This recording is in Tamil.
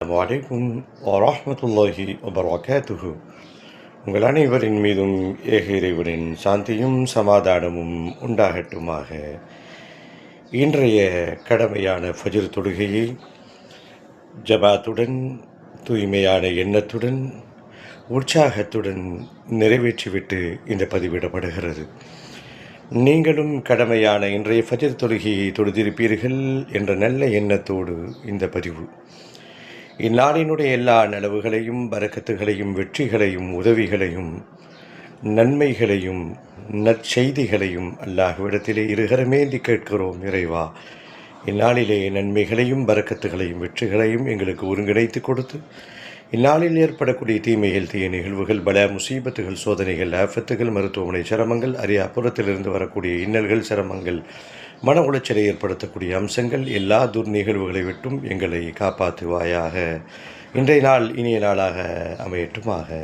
வலைக்கும் வரஹ்மத்துல்லாஹி வபரகாத்துஹு. உங்கள் அனைவரின் மீதும் ஏக இறைவனின் சாந்தியும் சமாதானமும் உண்டாகட்டுமாக. இன்றைய கடமையான ஃபஜ்ர் தொழுகையை ஜமாத்துடன், தூய்மையான எண்ணத்துடன், உற்சாகத்துடன் நிறைவேற்றிவிட்டு இந்த பதிவிடப்படுகிறது. நீங்களும் கடமையான இன்றைய ஃபஜ்ர் தொழுகையை தொழுதிருப்பீர்கள் என்ற நல்ல எண்ணத்தோடு இந்த பதிவு. இந்நாளினுடைய எல்லா நலவுகளையும், பரக்கத்துகளையும், வெற்றிகளையும், உதவிகளையும், நன்மைகளையும், நற்செய்திகளையும் அல்லாஹ்விடத்திலே இருகரமேந்தி கேட்கிறோம் இறைவா. இந்நாளிலே நன்மைகளையும், பரக்கத்துகளையும், வெற்றிகளையும் எங்களுக்கு ஒருங்கிணைத்து கொடுத்து, இந்நாளில் ஏற்படக்கூடிய தீமைகள், தீய நிகழ்வுகள், பல முசீபத்துகள், சோதனைகள், ஆஃபத்துகள், மருத்துவமனை சிரமங்கள், அப்புறத்திலிருந்து வரக்கூடிய இன்னல்கள், சிரமங்கள், மன உளைச்சலை ஏற்படுத்தக்கூடிய அம்சங்கள், எல்லா துர்நிகழ்வுகளை விட்டும் எங்களை காப்பாற்றுவாயாக. இன்றைய நாள் இனிய நாளாக அமையட்டுமாக.